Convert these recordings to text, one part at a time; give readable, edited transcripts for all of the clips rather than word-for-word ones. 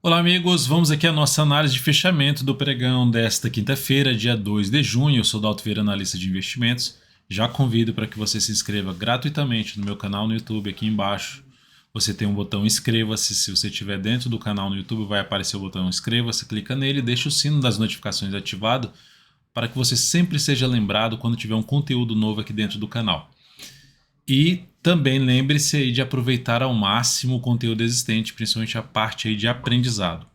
Olá amigos, vamos aqui à nossa análise de fechamento do pregão desta quinta-feira, dia 2 de junho. Eu sou Dalto Vieira, analista de investimentos. Já convido para que você se inscreva gratuitamente no meu canal no YouTube. Aqui embaixo você tem um botão inscreva-se. Se você estiver dentro do canal no YouTube, vai aparecer o botão inscreva-se, clica nele e deixa o sino das notificações ativado para que você sempre seja lembrado quando tiver um conteúdo novo aqui dentro do canal. E também lembre-se aí de aproveitar ao máximo o conteúdo existente, principalmente a parte aí de aprendizado.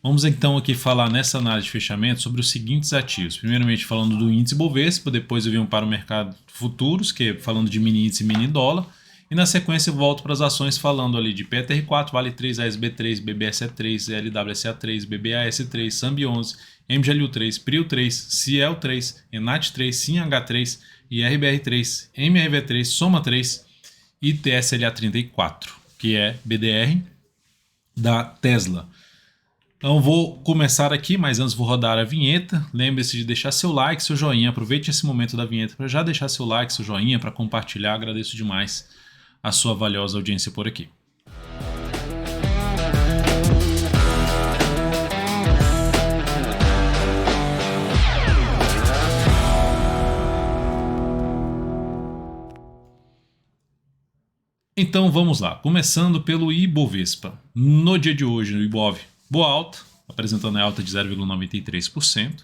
Vamos então aqui falar nessa análise de fechamento sobre os seguintes ativos. Primeiramente falando do índice Bovespa, depois eu venho para o mercado futuros, que é falando de mini índice e mini dólar. E na sequência eu volto para as ações falando ali de PTR4, Vale 3, ASB3, BBSE3, LWSA3, BBAS3, SAMB11, MGLU3, PRIO3, CIEL3, ENAT3, SINH3, IRBR3, MRV3, Soma3 e TSLA34, que é BDR da Tesla. Então vou começar aqui, mas antes vou rodar a vinheta. Lembre-se de deixar seu like, seu joinha. Aproveite esse momento da vinheta para já deixar seu like, seu joinha, para compartilhar. Agradeço demais a sua valiosa audiência por aqui. Então vamos lá, começando pelo Ibovespa. No dia de hoje, o Ibov, boa alta, apresentando a alta de 0,93%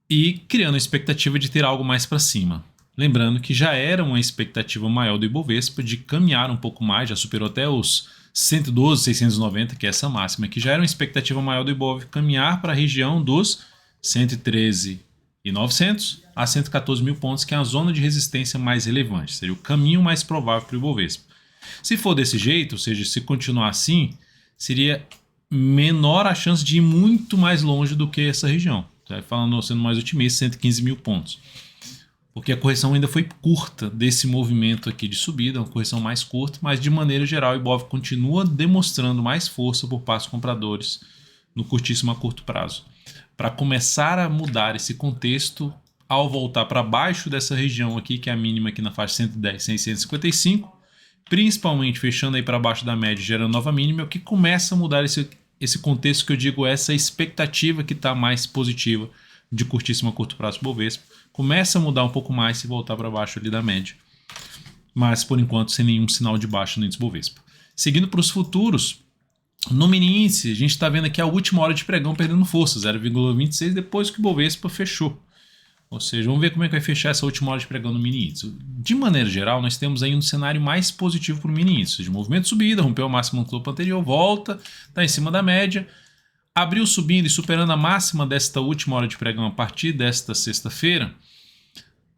e criando a expectativa de ter algo mais para cima. Lembrando que já era uma expectativa maior do Ibovespa de caminhar um pouco mais, já superou até os 112.690, que é essa máxima, que já era uma expectativa maior do Ibov caminhar para a região dos 113.900 a 114 mil pontos, que é a zona de resistência mais relevante, seria o caminho mais provável para o Ibovespa. Se for desse jeito, ou seja, se continuar assim, seria menor a chance de ir muito mais longe do que essa região. Falando, sendo mais otimista, 115 mil pontos. Porque a correção ainda foi curta desse movimento aqui de subida, uma correção mais curta, mas de maneira geral o Ibov continua demonstrando mais força por parte dos compradores no curtíssimo a curto prazo. Para começar a mudar esse contexto, ao voltar para baixo dessa região aqui, que é a mínima aqui na faixa 110.655, principalmente fechando aí para baixo da média, gerando nova mínima, é o que começa a mudar esse contexto que eu digo, essa expectativa que está mais positiva de curtíssimo a curto prazo Bovespa, começa a mudar um pouco mais se voltar para baixo ali da média, mas por enquanto sem nenhum sinal de baixa no índice Bovespa. Seguindo para os futuros, no mini índice, a gente está vendo aqui a última hora de pregão perdendo força, 0,26 depois que o Bovespa fechou. Ou seja, vamos ver como é que vai fechar essa última hora de pregão no mini índice. De maneira geral, nós temos aí um cenário mais positivo para o mini índice. De movimento de subida, rompeu o máximo no topo anterior, volta, está em cima da média, abriu subindo e superando a máxima desta última hora de pregão a partir desta sexta-feira,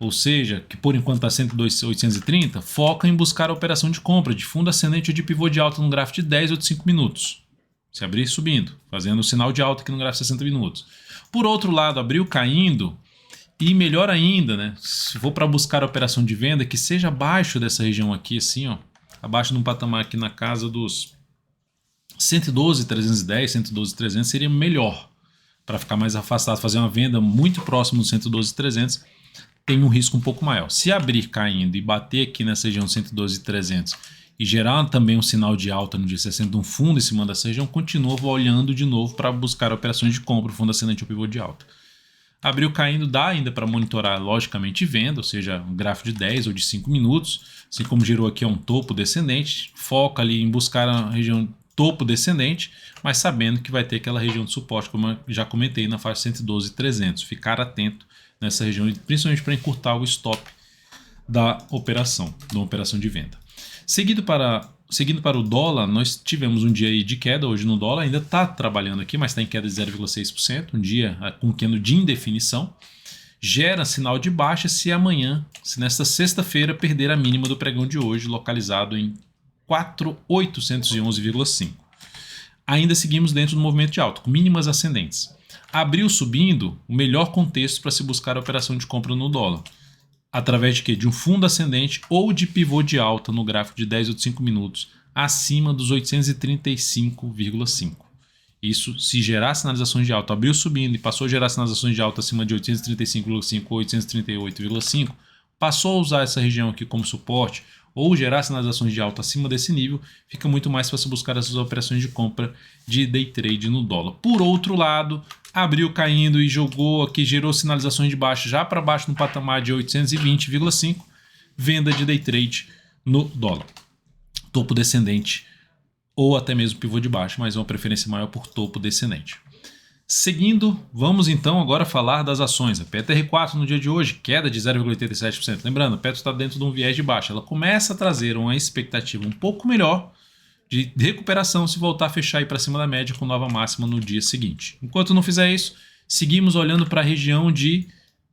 ou seja, que por enquanto está 102.830, foca em buscar a operação de compra de fundo ascendente ou de pivô de alta no gráfico de 10 ou de 5 minutos. Se abrir subindo, fazendo o sinal de alta aqui no gráfico de 60 minutos. Por outro lado, abriu caindo. E melhor ainda, né? Se for para buscar a operação de venda, que seja abaixo dessa região aqui, assim, ó, abaixo de um patamar aqui na casa dos 112.310, 112.300 seria melhor para ficar mais afastado, fazer uma venda muito próximo dos 112.300 tem um risco um pouco maior. Se abrir caindo e bater aqui nessa região 112.300 e gerar também um sinal de alta no dia 60, um fundo em cima dessa região, continua olhando de novo para buscar operações de compra, fundo ascendente ou pivô de alta. Abriu caindo, dá ainda para monitorar logicamente venda, ou seja, um gráfico de 10 ou de 5 minutos, assim como gerou aqui um topo descendente, foca ali em buscar a região topo descendente, mas sabendo que vai ter aquela região de suporte, como eu já comentei, na faixa 112.300. Ficar atento nessa região, principalmente para encurtar o stop da operação de venda. Seguindo para o dólar, nós tivemos um dia aí de queda hoje no dólar, ainda está trabalhando aqui, mas está em queda de 0,6%, um dia com candle de indefinição. Gera sinal de baixa se amanhã, se nesta sexta-feira, perder a mínima do pregão de hoje, localizado em 4.811,5. Ainda seguimos dentro do movimento de alta, com mínimas ascendentes. Abriu subindo, o melhor contexto para se buscar a operação de compra no dólar. Através de quê? De um fundo ascendente ou de pivô de alta no gráfico de 10 ou de 5 minutos, acima dos 835,5. Isso se gerar sinalizações de alta, abriu subindo e passou a gerar sinalizações de alta acima de 835,5 ou 838,5, passou a usar essa região aqui como suporte ou gerar sinalizações de alta acima desse nível, fica muito mais fácil buscar essas operações de compra de day trade no dólar. Por outro lado, abriu caindo e jogou aqui, gerou sinalizações de baixa já para baixo no patamar de 820,5, venda de day trade no dólar. Topo descendente ou até mesmo pivô de baixo, mas uma preferência maior por topo descendente. Seguindo, vamos então agora falar das ações. A PetroR4 no dia de hoje, queda de 0,87%. Lembrando, a Petro está dentro de um viés de baixa. Ela começa a trazer uma expectativa um pouco melhor de recuperação se voltar a fechar para cima da média com nova máxima no dia seguinte. Enquanto não fizer isso, seguimos olhando para a região de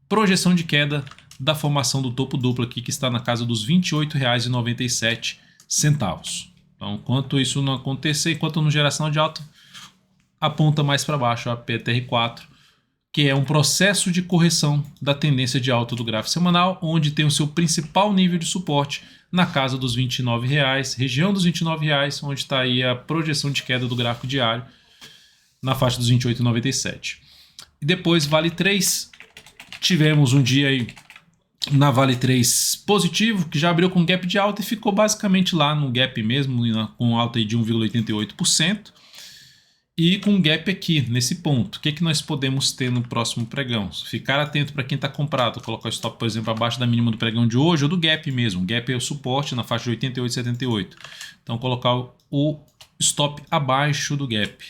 projeção de queda da formação do topo duplo aqui, que está na casa dos R$ 28,97. Então, enquanto isso não acontecer, enquanto não gerar sinal de alta, aponta mais para baixo a PetroR4, que é um processo de correção da tendência de alta do gráfico semanal, onde tem o seu principal nível de suporte na casa dos R$ 29,00, região dos R$ 29,00, onde está aí a projeção de queda do gráfico diário na faixa dos 28,97. E depois Vale 3, tivemos um dia aí na Vale 3 positivo, que já abriu com gap de alta e ficou basicamente lá no gap mesmo, com alta aí de 1,88%. E com gap aqui, nesse ponto, o que nós podemos ter no próximo pregão? Ficar atento para quem está comprado, colocar o stop, por exemplo, abaixo da mínima do pregão de hoje ou do gap mesmo. Gap é o suporte na faixa de 88,78. Então, colocar o stop abaixo do gap.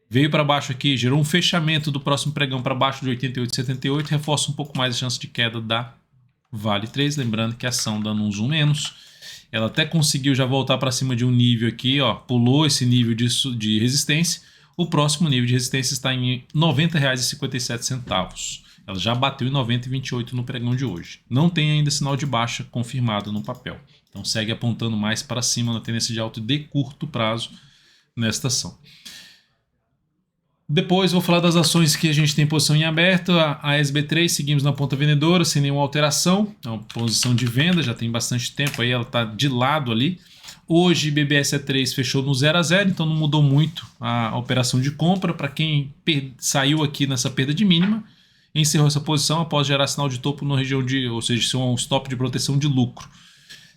Veio para baixo aqui, gerou um fechamento do próximo pregão para baixo de 88,78, reforça um pouco mais a chance de queda da Vale 3. Lembrando que a ação dando um zoom menos. Ela até conseguiu já voltar para cima de um nível aqui, ó, pulou esse nível de resistência. O próximo nível de resistência está em R$ 90,57. Ela já bateu em 90,28 no pregão de hoje. Não tem ainda sinal de baixa confirmado no papel. Então segue apontando mais para cima na tendência de alta de curto prazo nesta ação. Depois vou falar das ações que a gente tem posição em aberto. A SB3 seguimos na ponta vendedora sem nenhuma alteração. É uma posição de venda, já tem bastante tempo aí, ela está de lado ali. Hoje BBSE3 fechou no 0 a 0, então não mudou muito a operação de compra. Para quem saiu aqui nessa perda de mínima, encerrou essa posição após gerar sinal de topo na região de, ou seja, ser um stop de proteção de lucro.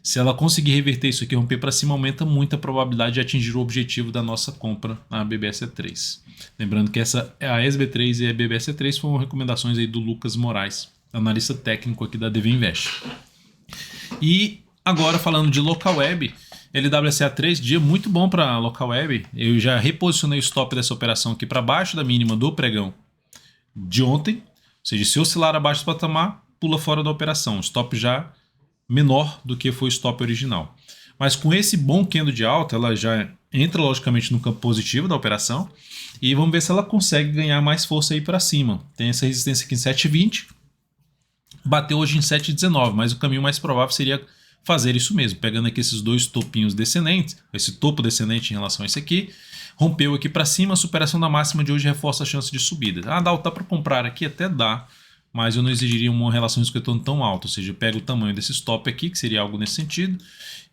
Se ela conseguir reverter isso aqui, romper para cima, aumenta muito a probabilidade de atingir o objetivo da nossa compra na BBSE3. Lembrando que a SB3 e a BBSE3 foram recomendações aí do Lucas Moraes, analista técnico aqui da DV Invest. E agora falando de local web, LWSA3, dia muito bom para local web. Eu já reposicionei o stop dessa operação aqui para baixo da mínima do pregão de ontem. Ou seja, se oscilar abaixo do patamar, pula fora da operação. O stop já menor do que foi o stop original. Mas com esse bom candle de alta, ela já entra logicamente no campo positivo da operação e vamos ver se ela consegue ganhar mais força aí para cima. Tem essa resistência aqui em 7,20, bateu hoje em 7,19, mas o caminho mais provável seria fazer isso mesmo, pegando aqui esses dois topinhos descendentes, esse topo descendente em relação a esse aqui, rompeu aqui para cima, a superação da máxima de hoje reforça a chance de subida. Dá para comprar aqui? Até dá, mas eu não exigiria uma relação risco-retorno tão alta, ou seja, eu pego o tamanho desse stop aqui, que seria algo nesse sentido,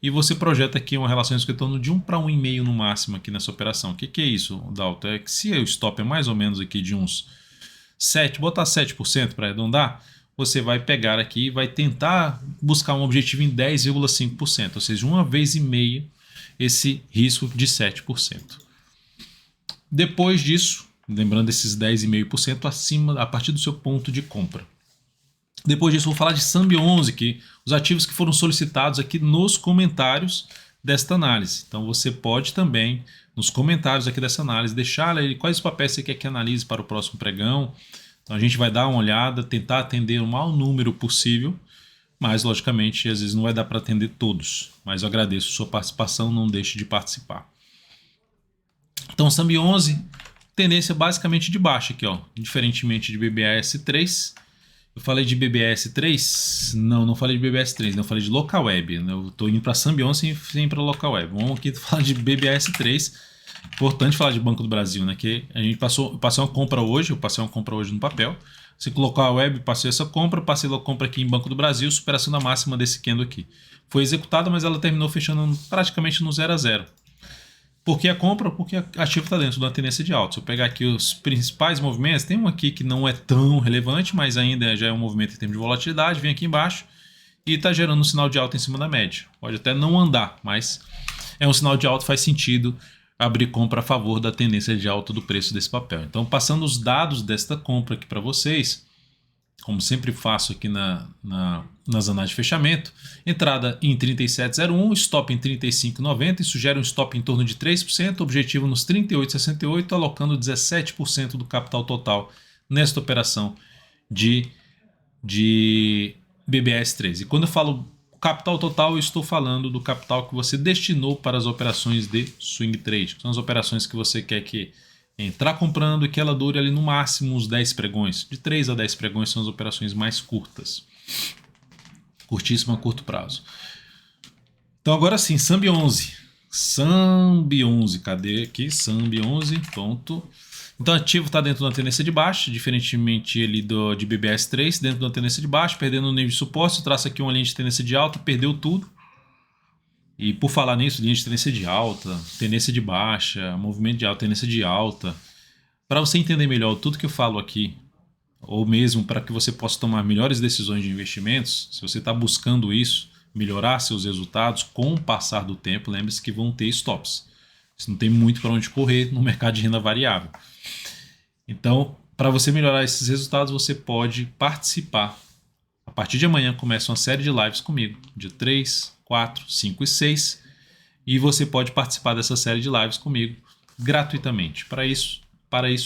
e você projeta aqui uma relação risco-retorno de 1 para 1,5 no máximo aqui nessa operação. O que é isso, Dalton? É que se o stop é mais ou menos aqui de uns 7, botar 7% para arredondar, você vai pegar aqui e vai tentar buscar um objetivo em 10,5%, ou seja, uma vez e meia esse risco de 7%. Depois disso, lembrando esses 10,5% acima, a partir do seu ponto de compra. Depois disso, vou falar de Sambi11, que os ativos que foram solicitados aqui nos comentários desta análise. Então você pode também, nos comentários aqui dessa análise, deixar aí quais os papéis você quer que analise para o próximo pregão. Então a gente vai dar uma olhada, tentar atender o maior número possível, mas logicamente às vezes não vai dar para atender todos. Mas eu agradeço a sua participação, não deixe de participar. Então Sambi11, tendência basicamente de baixa aqui, ó, diferentemente de BBAS3. Eu falei de BBAS3? Não falei de BBAS3, não falei de local web. Eu estou indo para Sambi11 sem ir para local web. Vamos aqui falar de BBAS3. Importante falar de Banco do Brasil, né? Que a gente passei uma compra hoje, eu passei uma compra hoje no papel. Se colocar a web, passei essa compra, passei a compra aqui em Banco do Brasil, superação da máxima desse candle aqui. Foi executada, mas ela terminou fechando praticamente no 0 a 0. Por que a compra? Porque a ativo está dentro de uma tendência de alta. Se eu pegar aqui os principais movimentos, tem um aqui que não é tão relevante, mas ainda já é um movimento em termos de volatilidade, vem aqui embaixo e está gerando um sinal de alta em cima da média. Pode até não andar, mas é um sinal de alta, faz sentido abrir compra a favor da tendência de alta do preço desse papel. Então, passando os dados desta compra aqui para vocês, como sempre faço aqui nas análises de fechamento, entrada em 37,01, stop em 35,90, isso gera um stop em torno de 3%, objetivo nos 38,68, alocando 17% do capital total nesta operação de BBS3. E quando eu falo capital total, eu estou falando do capital que você destinou para as operações de swing trade. São as operações que você quer que entrar comprando e que ela dure ali no máximo uns 10 pregões. De 3 a 10 pregões são as operações mais curtas. Curtíssimo a curto prazo. Então agora sim, Sambi 11. Sambi 11, cadê aqui? Sambi 11, ponto. Então o ativo está dentro da tendência de baixa, diferentemente ele de BBS3, dentro da tendência de baixa, perdendo o nível de suporte, traça aqui uma linha de tendência de alta, perdeu tudo. E por falar nisso, linha de tendência de alta, tendência de baixa, movimento de alta, tendência de alta. Para você entender melhor tudo que eu falo aqui, ou mesmo para que você possa tomar melhores decisões de investimentos, se você está buscando isso, melhorar seus resultados com o passar do tempo, lembre-se que vão ter stops. Você não tem muito para onde correr no mercado de renda variável. Então, para você melhorar esses resultados, você pode participar. A partir de amanhã começa uma série de lives comigo, dia 3, 4, 5 e 6. E você pode participar dessa série de lives comigo gratuitamente. Para isso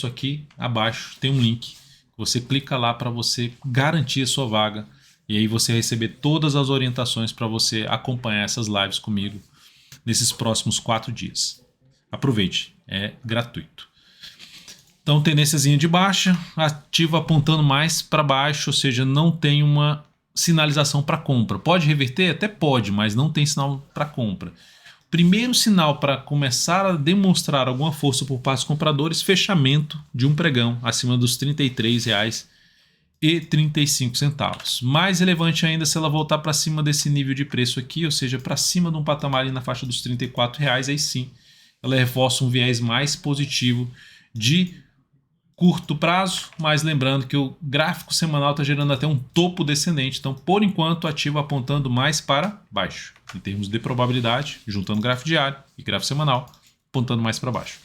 aqui abaixo tem um link. Você clica lá para você garantir a sua vaga. E aí você vai receber todas as orientações para você acompanhar essas lives comigo nesses próximos 4 dias. Aproveite, é gratuito. Então, tendênciazinha de baixa, ativo apontando mais para baixo, ou seja, não tem uma sinalização para compra. Pode reverter? Até pode, mas não tem sinal para compra. Primeiro sinal para começar a demonstrar alguma força por parte dos compradores, fechamento de um pregão acima dos R$ 33,35. Mais relevante ainda se ela voltar para cima desse nível de preço aqui, ou seja, para cima de um patamar ali na faixa dos R$ 34,00, aí sim ela reforça um viés mais positivo de curto prazo, mas lembrando que o gráfico semanal está gerando até um topo descendente, então por enquanto o ativo apontando mais para baixo, em termos de probabilidade, juntando gráfico diário e gráfico semanal, apontando mais para baixo.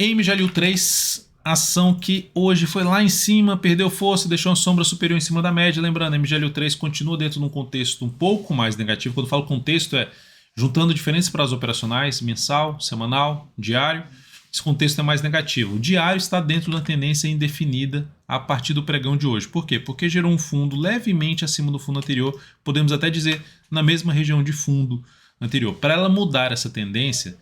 MGLU3, ação que hoje foi lá em cima, perdeu força, deixou uma sombra superior em cima da média, lembrando, a MGLU3 continua dentro de um contexto um pouco mais negativo, quando eu falo contexto é juntando diferentes prazos operacionais, mensal, semanal, diário. Esse contexto é mais negativo. O diário está dentro da tendência indefinida a partir do pregão de hoje. Por quê? Porque gerou um fundo levemente acima do fundo anterior, podemos até dizer na mesma região de fundo anterior. Para ela mudar essa tendência,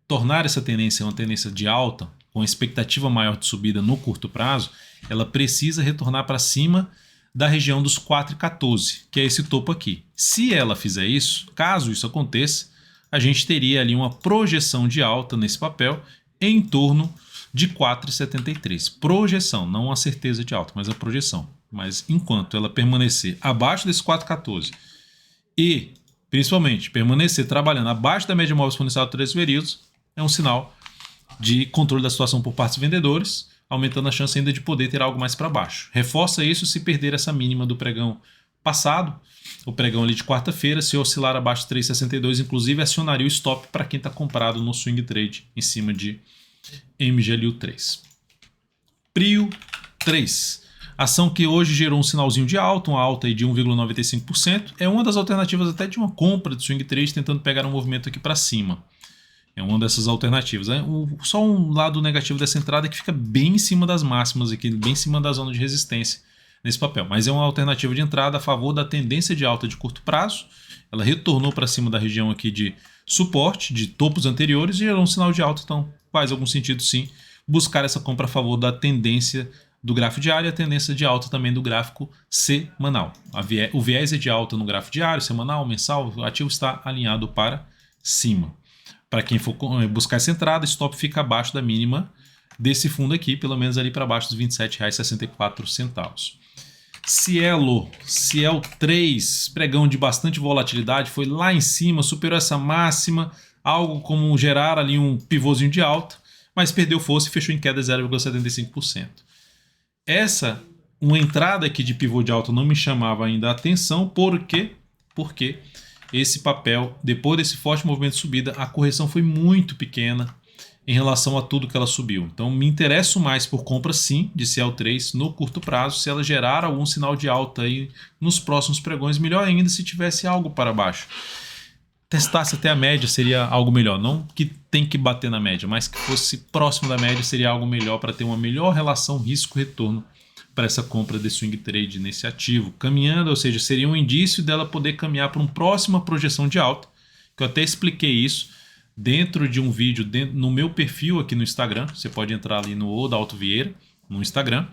tornar essa tendência uma tendência de alta, com expectativa maior de subida no curto prazo, ela precisa retornar para cima da região dos 4,14, que é esse topo aqui. Se ela fizer isso, caso isso aconteça, a gente teria ali uma projeção de alta nesse papel em torno de 4,73. Projeção, não a certeza de alta, mas a projeção. Mas enquanto ela permanecer abaixo desse 4,14 e, principalmente, permanecer trabalhando abaixo da média móvel exponencial de 3 períodos, é um sinal de controle da situação por parte dos vendedores, aumentando a chance ainda de poder ter algo mais para baixo. Reforça isso se perder essa mínima do pregão passado, o pregão ali de quarta-feira, se oscilar abaixo de 3,62, inclusive acionaria o stop para quem está comprado no swing trade em cima de MGLU3. Prio 3, ação que hoje gerou um sinalzinho de alta, uma alta aí de 1,95%, é uma das alternativas até de uma compra de swing trade tentando pegar um movimento aqui para cima. É uma dessas alternativas. Só um lado negativo dessa entrada é que fica bem em cima das máximas aqui, bem em cima da zona de resistência nesse papel. Mas é uma alternativa de entrada a favor da tendência de alta de curto prazo. Ela retornou para cima da região aqui de suporte, de topos anteriores, e gerou um sinal de alta. Então faz algum sentido sim buscar essa compra a favor da tendência do gráfico diário e a tendência de alta também do gráfico semanal. O viés é de alta no gráfico diário, semanal, mensal, o ativo está alinhado para cima. Para quem for buscar essa entrada, stop fica abaixo da mínima desse fundo aqui, pelo menos ali para baixo dos R$ 27,64. Cielo 3, pregão de bastante volatilidade, foi lá em cima, superou essa máxima, algo como gerar ali um pivôzinho de alta, mas perdeu força e fechou em queda de 0,75%. Essa uma entrada aqui de pivô de alta não me chamava ainda a atenção, porque esse papel, depois desse forte movimento de subida, a correção foi muito pequena em relação a tudo que ela subiu. Então me interesso mais por compra sim de CL3 no curto prazo. Se ela gerar algum sinal de alta aí nos próximos pregões, melhor ainda se tivesse algo para baixo. Testasse até a média seria algo melhor. Não que tem que bater na média, mas que fosse próximo da média seria algo melhor para ter uma melhor relação risco-retorno para essa compra de swing trade nesse ativo. Caminhando, ou seja, seria um indício dela poder caminhar para uma próxima projeção de alta, que eu até expliquei isso dentro de um vídeo no meu perfil aqui no Instagram. Você pode entrar ali no Odalto Vieira no Instagram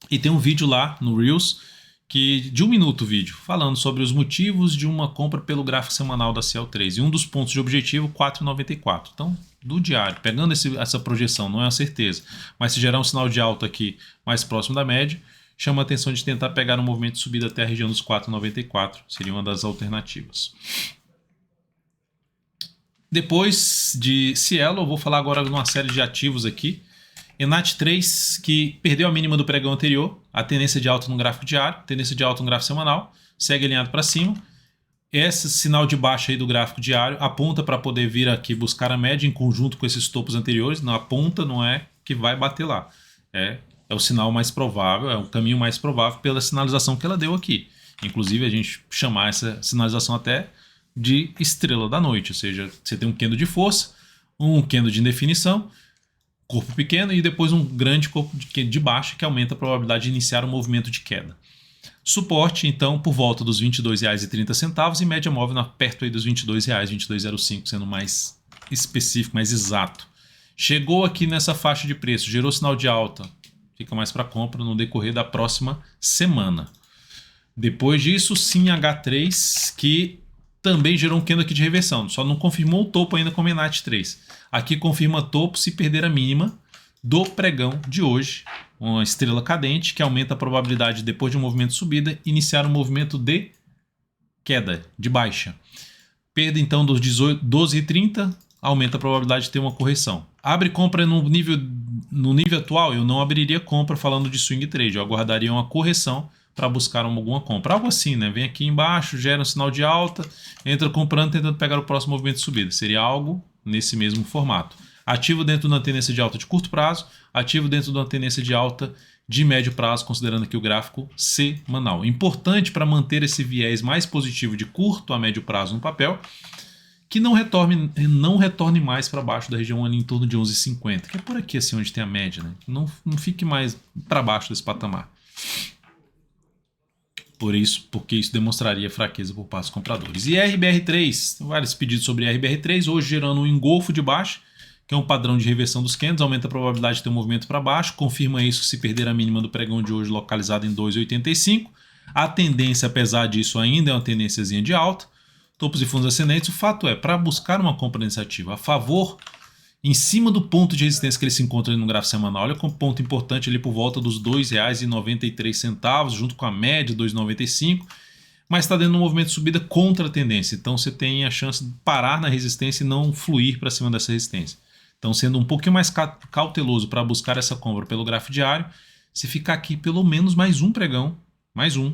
e tem um vídeo lá no Reels de 1 minuto o vídeo, falando sobre os motivos de uma compra pelo gráfico semanal da CL3. E um dos pontos de objetivo, 4,94. Então, do diário, pegando essa projeção, não é uma certeza, mas se gerar um sinal de alta aqui mais próximo da média, chama a atenção de tentar pegar um movimento de subida até a região dos 4,94. Seria uma das alternativas. Depois de Cielo, eu vou falar agora de uma série de ativos aqui. Enat 3, que perdeu a mínima do pregão anterior, a tendência de alta no gráfico diário, tendência de alta no gráfico semanal, segue alinhado para cima. Esse sinal de baixa aí do gráfico diário aponta para poder vir aqui buscar a média em conjunto com esses topos anteriores. Não aponta, não é que vai bater lá. É o sinal mais provável, é o caminho mais provável pela sinalização que ela deu aqui. Inclusive a gente chamar essa sinalização até de estrela da noite, ou seja, você tem um candle de força, um candle de indefinição, corpo pequeno e depois um grande corpo de baixa que aumenta a probabilidade de iniciar um movimento de queda. Suporte, então, por volta dos R$ 22,30 e média móvel perto aí dos R$ 22,00, 22,05, sendo mais específico, mais exato. Chegou aqui nessa faixa de preço, gerou sinal de alta, fica mais para compra no decorrer da próxima semana. Depois disso, Sim H3, que também gerou um candle aqui de reversão, só não confirmou o topo ainda como Enat 3. Aqui confirma topo se perder a mínima do pregão de hoje, uma estrela cadente que aumenta a probabilidade, depois de um movimento de subida, iniciar um movimento de queda, de baixa. Perda então dos 12,30, aumenta a probabilidade de ter uma correção. Abre compra no nível atual, eu não abriria compra falando de swing trade, eu aguardaria uma correção para buscar alguma compra. Algo assim, né? Vem aqui embaixo, gera um sinal de alta, entra comprando, tentando pegar o próximo movimento de subida. Seria algo nesse mesmo formato. Ativo dentro de uma tendência de alta de curto prazo, ativo dentro de uma tendência de alta de médio prazo, considerando aqui o gráfico semanal. Importante para manter esse viés mais positivo de curto a médio prazo no papel, que não retorne mais para baixo da região ali em torno de 11,50, que é por aqui assim onde tem a média, né? Não fique mais para baixo desse patamar. Porque isso demonstraria fraqueza por parte dos compradores. E RBR3, tem vários pedidos sobre RBR3, hoje gerando um engolfo de baixa, que é um padrão de reversão dos candles, aumenta a probabilidade de ter um movimento para baixo, confirma isso se perder a mínima do pregão de hoje localizada em 2,85. A tendência, apesar disso, ainda é uma tendênciazinha de alta, topos e fundos ascendentes. O fato é, para buscar uma compra nesse ativo a favor, em cima do ponto de resistência que ele se encontra ali no gráfico semanal, olha como ponto importante ali por volta dos R$ 2,93, junto com a média 2,95, mas está dentro de um movimento de subida contra a tendência. Então você tem a chance de parar na resistência e não fluir para cima dessa resistência. Então, sendo um pouquinho mais cauteloso para buscar essa compra pelo gráfico diário, se ficar aqui pelo menos mais um pregão, mais um,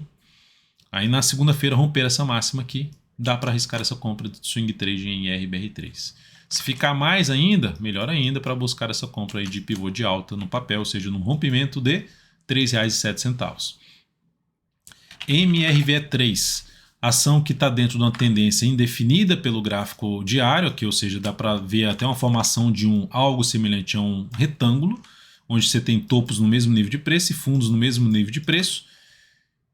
aí na segunda-feira romper essa máxima aqui, dá para arriscar essa compra de swing trade em RBR3. Se ficar mais ainda, melhor ainda para buscar essa compra aí de pivô de alta no papel, ou seja, num rompimento de R$ 3,07. MRV3, ação que está dentro de uma tendência indefinida pelo gráfico diário, aqui, ou seja, dá para ver até uma formação de algo semelhante a um retângulo, onde você tem topos no mesmo nível de preço e fundos no mesmo nível de preço.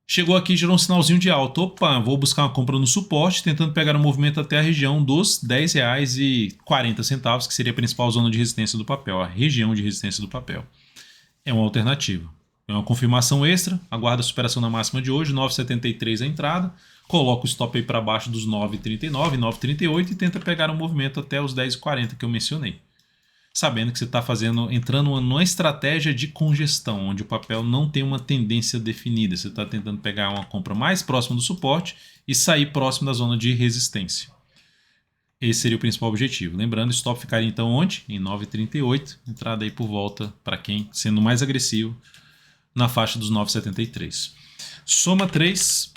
Chegou aqui e gerou um sinalzinho de alta. Opa, vou buscar uma compra no suporte, tentando pegar um movimento até a região dos R$ 10,40, que seria a principal zona de resistência do papel, a região de resistência do papel. É uma alternativa. É uma confirmação extra, aguarda a superação da máxima de hoje, 9,73 a entrada, coloca o stop aí para baixo dos 9,39, 9,38 e tenta pegar um movimento até os 10,40 que eu mencionei. Sabendo que você está entrando numa estratégia de congestão, onde o papel não tem uma tendência definida. Você está tentando pegar uma compra mais próxima do suporte e sair próximo da zona de resistência. Esse seria o principal objetivo. Lembrando, o stop ficaria então onde? Em 9,38. Entrada aí por volta, para quem, sendo mais agressivo, na faixa dos 9,73. Soma 3.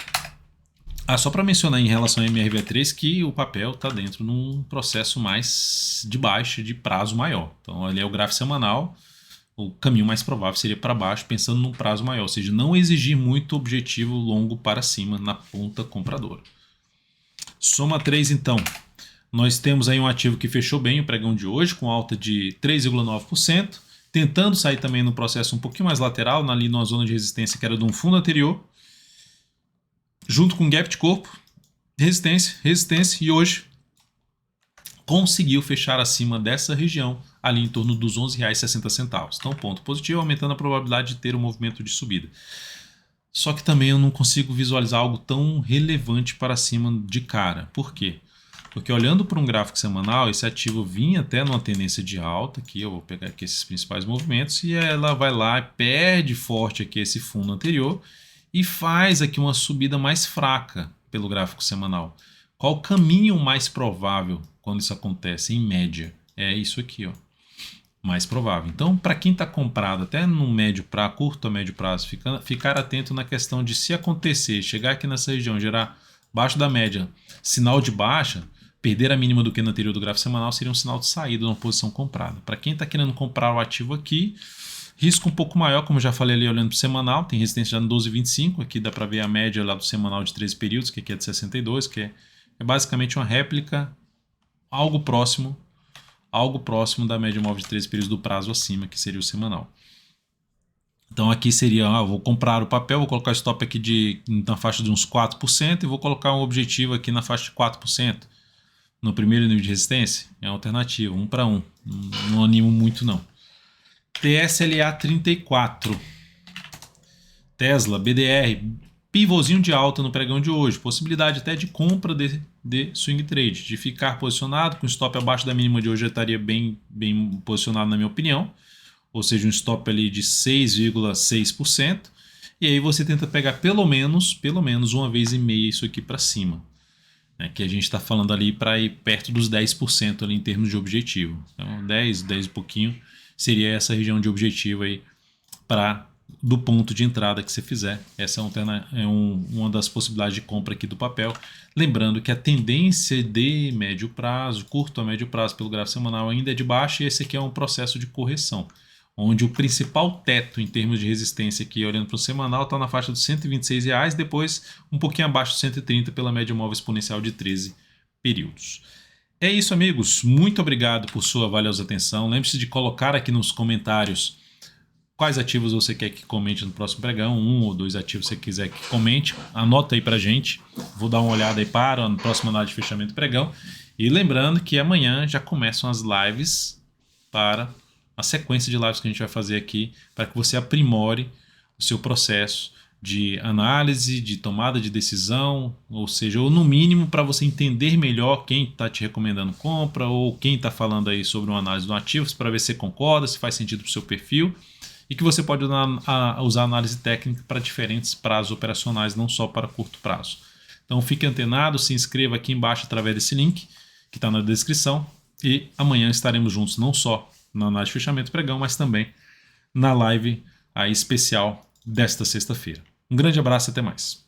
Só para mencionar em relação ao MRV3 que o papel está dentro de um processo mais de baixa, de prazo maior. Então ali é o gráfico semanal, o caminho mais provável seria para baixo, pensando num prazo maior, ou seja, não exigir muito objetivo longo para cima na ponta compradora. Soma 3 então. Nós temos aí um ativo que fechou bem o pregão de hoje, com alta de 3,9%, tentando sair também no processo um pouquinho mais lateral, ali numa zona de resistência que era de um fundo anterior, junto com gap de corpo, resistência, resistência, e hoje conseguiu fechar acima dessa região, ali em torno dos R$ 11,60. Então, ponto positivo, aumentando a probabilidade de ter um movimento de subida. Só que também eu não consigo visualizar algo tão relevante para cima de cara. Por quê? Porque olhando para um gráfico semanal, esse ativo vinha até numa tendência de alta, aqui eu vou pegar aqui esses principais movimentos, e ela vai lá, perde forte aqui esse fundo anterior, e faz aqui uma subida mais fraca pelo gráfico semanal. Qual o caminho mais provável quando isso acontece, em média? É isso aqui, ó, mais provável. Então, para quem está comprado até no médio prazo, curto a médio prazo, ficar atento na questão de se acontecer, chegar aqui nessa região, gerar abaixo da média, sinal de baixa, perder a mínima do que no anterior do gráfico semanal seria um sinal de saída de uma posição comprada. Para quem está querendo comprar o ativo aqui, risco um pouco maior, como eu já falei ali olhando para o semanal, tem resistência já no 12,25, aqui dá para ver a média lá do semanal de 13 períodos, que aqui é de 62, que é basicamente uma réplica, algo próximo da média móvel de 13 períodos do prazo acima, que seria o semanal. Então aqui seria, vou comprar o papel, vou colocar o stop aqui na faixa de uns 4% e vou colocar um objetivo aqui na faixa de 4%. No primeiro nível de resistência, é uma alternativa, 1 para 1, não animo muito não. TSLA 34, Tesla, BDR, pivôzinho de alta no pregão de hoje, possibilidade até de compra de swing trade, de ficar posicionado com stop abaixo da mínima de hoje, já estaria bem posicionado na minha opinião, ou seja, um stop ali de 6,6%, e aí você tenta pegar pelo menos uma vez e meia isso aqui para cima, né, que a gente está falando ali para ir perto dos 10% ali em termos de objetivo, então 10 e pouquinho, seria essa região de objetivo aí do ponto de entrada que você fizer. Essa é uma das possibilidades de compra aqui do papel. Lembrando que a tendência de médio prazo, curto a médio prazo pelo gráfico semanal ainda é de baixa, e esse aqui é um processo de correção, onde o principal teto em termos de resistência aqui, olhando para o semanal, está na faixa dos R$ 126, depois um pouquinho abaixo dos 130 pela média móvel exponencial de 13 períodos. É isso, amigos. Muito obrigado por sua valiosa atenção. Lembre-se de colocar aqui nos comentários quais ativos você quer que comente no próximo pregão, 1 ou 2 ativos você quiser que comente. Anota aí pra gente. Vou dar uma olhada aí para a próxima análise de fechamento do pregão. E lembrando que amanhã já começam as lives para a sequência de lives que a gente vai fazer aqui para que você aprimore o seu processo de análise, de tomada de decisão, ou seja, ou no mínimo para você entender melhor quem está te recomendando compra ou quem está falando aí sobre uma análise do ativo, para ver se você concorda, se faz sentido para o seu perfil, e que você pode usar análise técnica para diferentes prazos operacionais, não só para curto prazo. Então fique antenado, se inscreva aqui embaixo através desse link que está na descrição, e amanhã estaremos juntos não só na análise de fechamento pregão, mas também na live aí especial desta sexta-feira. Um grande abraço e até mais.